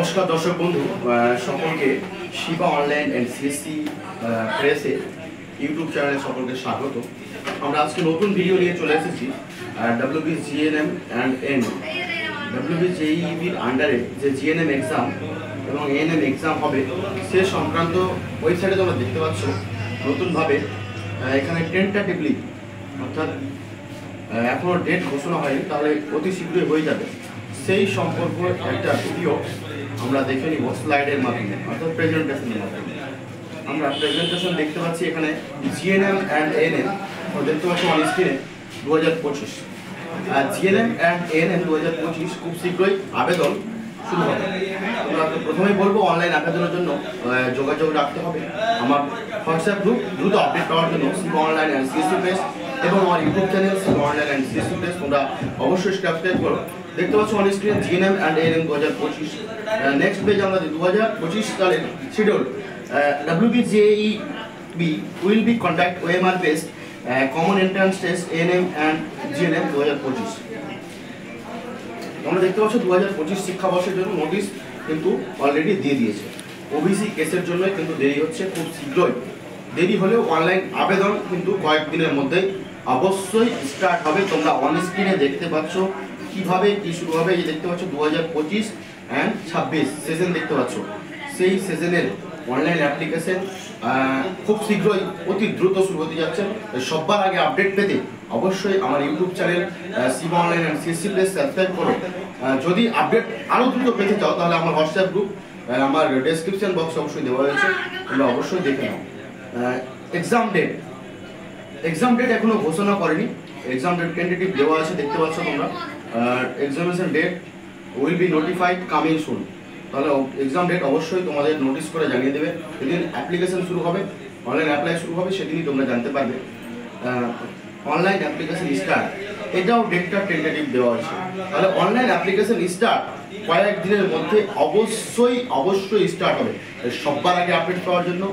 নমস্কার দর্শক বন্ধু সকলকে শিবা অনলাইন এন্ড সিএসসি প্রেসে ইউটিউব চ্যানেলে সকলকে স্বাগত। আমরা আজকে নতুন ভিডিও নিয়ে চলে এসেছি WB GNM and N WB জেইইবির আন্ডারে যে জিএনএম এক্সাম এবং এএনএম এক্সাম হবে সে সংক্রান্ত ওয়েবসাইটে তোমরা দেখতে পাচ্ছ নতুনভাবে এখানে টেন্টাটিভলি অর্থাৎ এখনও ডেট ঘোষণা হয়নি, তাহলে অতি শীঘ্রই হয়ে যাবে সেই সম্পর্ক একটা ভিডিও আমরা দেখে নিব স্লাইডের মাধ্যমে অর্থাৎ প্রেজেন্টেশনের মাধ্যমে। আমরা প্রেজেন্টেশন দেখতে পাচ্ছি এখানে জিএনএম অ্যান্ড এএনএম দেখতে পাচ্ছি অন স্ক্রিনে 2025 জিএনএম অ্যান্ড এএনএম 2025 খুব শীঘ্রই আবেদন শুরু হবে। আমরা প্রথমেই বলবো অনলাইন আবেদনের জন্য যোগাযোগ রাখতে হবে আমার হোয়াটসঅ্যাপ গ্রুপ, দ্রুত আপডেট পাওয়ার জন্য Shiva online and CSC press এবং আমার YouTube channel Shiba online and CSC press তোমরা অবশ্যই সাবস্ক্রাইব করো। দেখতে পাচ্ছ on screen GNM and ANM 2025। Next page আমরা 2025 সালের schedule WB JEEB will be conduct OMR based common entrance test ANM and GNM 2025। আমরা দেখতে পাচ্ছ 2025 শিক্ষাবর্ষের জন্য নোটিশ কিন্তু অলরেডি দিয়ে দিয়েছে। ওবিসি কেসের জন্য কিন্তু দেরি হচ্ছে, খুব শীঘ্রই দেরি হলেও অনলাইন আবেদন কিন্তু কয়েকদিনের মধ্যেই অবশ্যই স্টার্ট হবে। তোমরা অন স্ক্রিনে দেখতে পাচ্ছ কিভাবে কি শুরু হবে। এই দেখতে পাচ্ছ 2025 অ্যান্ড 26 সেশন দেখতে পাচ্ছ, সেই সেশনের অনলাইন অ্যাপ্লিকেশন খুব শীঘ্রই অতি দ্রুত শুরু হতে যাচ্ছে। সবার আগে আপডেট পেতে অবশ্যই আমার YouTube channel Shiba online and CSC press subscribe করো। যদি আপডেট আরও দ্রুত পেতে চাও তাহলে আমার হোয়াটসঅ্যাপ গ্রুপ আমার ডেসক্রিপশন বক্সে অবশ্যই দেওয়া হয়েছে, তোমরা অবশ্যই দেখে নাও। এক্সাম ডেট এখনো ঘোষণা করেনি, এক্সাম ডেট টেন্টেটিভ দেওয়া আছে দেখতে পাচ্ছ তোমরা। Examination date will be notified coming soon, তাহলে এক্সাম ডেট অবশ্যই তোমাদের নোটিস করে জানিয়ে দেবে। যেদিন অ্যাপ্লিকেশন শুরু হবে, অনলাইন অ্যাপ্লাই শুরু হবে, সেদিনই তোমরা জানতে পারবে। অনলাইন অ্যাপ্লিকেশন স্টার্ট, এটাও ডেটটা টেন্টেটিভ দেওয়া আছে, তাহলে অনলাইন অ্যাপ্লিকেশন স্টার্ট কয়েকদিনের মধ্যে অবশ্যই স্টার্ট হবে। সবার আগে আপডেট পাওয়ার জন্য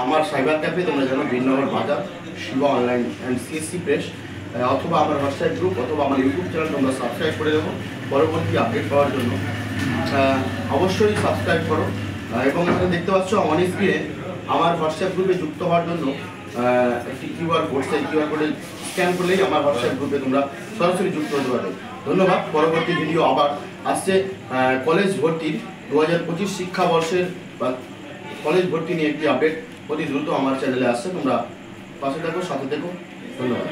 আমার সাইবার ক্যাফে তোমরা জানো ভিন্নগর বাজার Shiba online and CSC press অথবা আমার হোয়াটসঅ্যাপ গ্রুপ অথবা আমার ইউটিউব চ্যানেল তোমরা সাবস্ক্রাইব করে দেবো পরবর্তী আপডেট পাওয়ার জন্য। অবশ্যই সাবস্ক্রাইব করো এবং এখানে দেখতে পাচ্ছ অন স্ক্রিনে আমার হোয়াটসঅ্যাপ গ্রুপে যুক্ত হওয়ার জন্য একটি কিউআর কোড, সেই কিউআর কোডে স্ক্যান করলেই আমার হোয়াটসঅ্যাপ গ্রুপে তোমরা সরাসরি যুক্ত হতে পারবে। ধন্যবাদ। পরবর্তী ভিডিও আবার আসছে কলেজ ভর্তির 2025 শিক্ষাবর্ষের বা কলেজ ভর্তি নিয়ে একটি আপডেট অতি দ্রুত আমার চ্যানেলে আসছে। তোমরা পাশে থাকো, সাথে থেকো। ধন্যবাদ।